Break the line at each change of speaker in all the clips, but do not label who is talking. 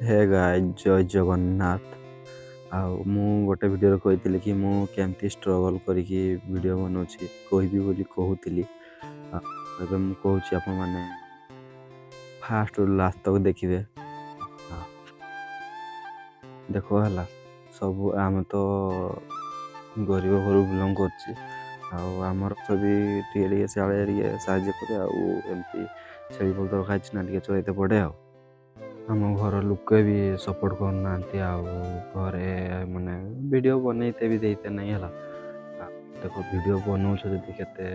Hey guys जय जगन्नाथ। मु गोटे वीडियो कहती कि मु केमती स्ट्रगल करिकी वीडियो बनाऊँगी कहबी बोली कहूली। एबे मु कहूँ आपण मैंने फास्ट रु लास्ट तक देखिए। देखो है सब आम तो गरीब घर बिलंग करमर भी टे साड़े साहय करे आमती छेली पतर खाई ना टे चलते पड़े आम घर लोक भी सपोर्ट करना घरे माने वीडियो बनईते भी देते नहीं है। देखो वीडियो बनाऊँ जदि केते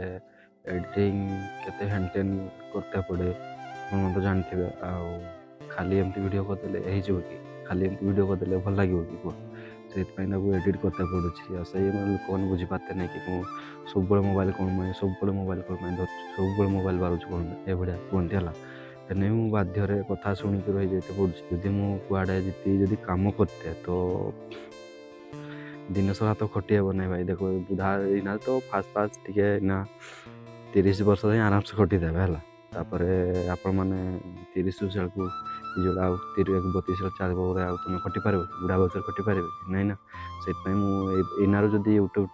एडिटिंग केते हेनटेन करते पड़े आप तो जानते खाली एमती वीडियो करदे हो कि खाली एमती वीडियो करदे भल लगे कि कह से एडिट करते पड़ू से लोक मैंने बुझीपारते नहीं कि सब मोबाइल कौन सब मोबाइल कौन सब मोबाइल बारूँ कौन ये कहते है नहीं मुझे बाध्य कथा शुणिक रही जाते पड़ू जदि मुझे जी कम करते तो दिन सारा तो खटी हे ना भाई। देखो बुढ़ा इना तो फास्ट फास्ट टे ना 30 वर्ष जाए आराम से खटी देवे है तापर आपण मैंने 30 साल को जोड़ा 32 4 तुम खटी पार बुढ़ा बयस खटी पारे नहीं ना से इनार जदि यूट्यूब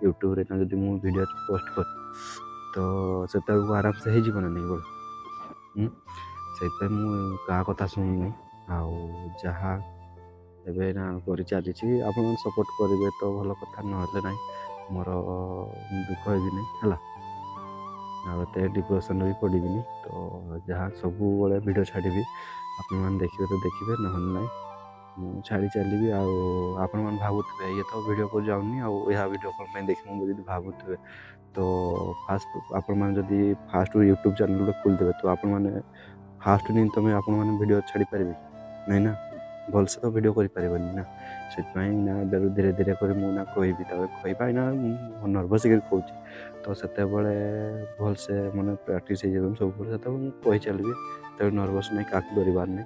यूट्यूब जदि वीडियो पोस्ट कर तो से आराम से हो नहीं बोल से क्या कथा शुणुनी जहाँ एबे ना कर चली आप सपोर्ट करेंगे तो भल कथा ना मोर दुख है नहीं है डिप्रेशन भी पड़बी तो जहाँ सब वीडियो छाड़ी आप देखिए तो देखिए ना ना छाड़ी चली आपण मैंने भावुए ये तो वीडियो को जाऊनी आ वीडियो कौन देखिए जब भावुए तो फास्ट आपण मैंने फास्ट यूट्यूब चैनल गोटे खोलदेवे तो आपण मैंने फास्ट नहीं तुम आप वीडियो छाड़ी पारे नहीं ना भलसे तो वीडियो करें ना से धीरे धीरे कर मुझे कहबी कहना नर्भस कहूँ तो से भलसे मैंने प्राक्ट सब कही चलि तो नर्भस नहीं क्या डरबार नहीं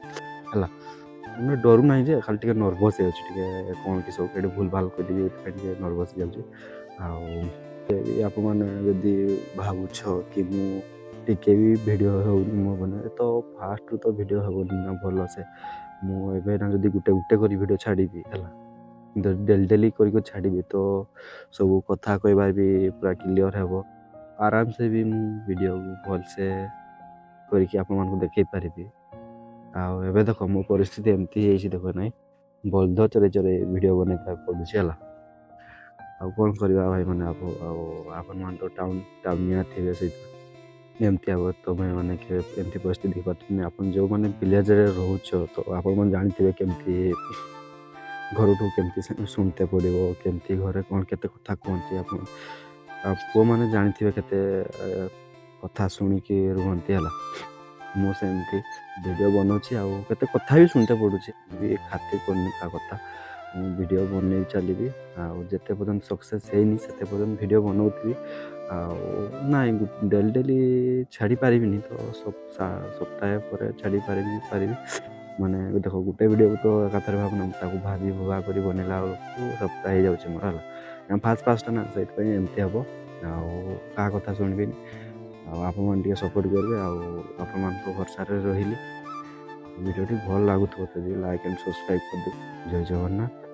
है डरू ना जे खाली टे नर्भस कौन कि सब भूल भाल कर नर्भस आप जदि भावुछ कि टिके भी वीडियो होनी मो बना तो फास्ट तो वीडियो हेनी ना भल से मुझे ना जब गोटे गोटे कर वीडियो छाड़ी है डेली डेली कर छाड़ी तो सब कथा कहबार भी पूरा क्लीयर हे आराम से भी वीडियो भलसे करके आप देखे पारि आबे देख मो परिस्थिति एमती देख ना बल्द चले चले वीडियो बन पड़ू है कौन करवा भाई मैंने आप तो टाउनिया थे सहित एमती हे तुम्हें मैंने एमती परिस्थिति देखा आप जो मैंने विलेज रोच तो आप जानते केमती घर ठू केमती शुणते पड़ो केमती घरे कौन के कथा कहती आप पुआ मैंने जानते के कथा शुणिकी रुहती है मुझे वीडियो बनाऊँगी आते कथा भी शुणते पड़ू भी खातिर करनी का कथा वीडियो बन चलि जिते पर्यटन सक्सेस है से पर्यटन वीडियो बनाऊी ना डेली डेली छाड़ी पारि तो सप्ताह पर छाड़ी पारि माने देखो गोटे वीडियो तो एकाथर भावना भाभी भुआ कर बनला सप्ताह हो जाऊँगी मोर है फास्ट फास्ट ना से एमती हम क्या कथा शुणबी आप सपोर्ट करेंगे आप भरसा रही वीडियो भल लगुव तो लाइक एंड सब्सक्राइब कर दे। जय जगन्नाथ।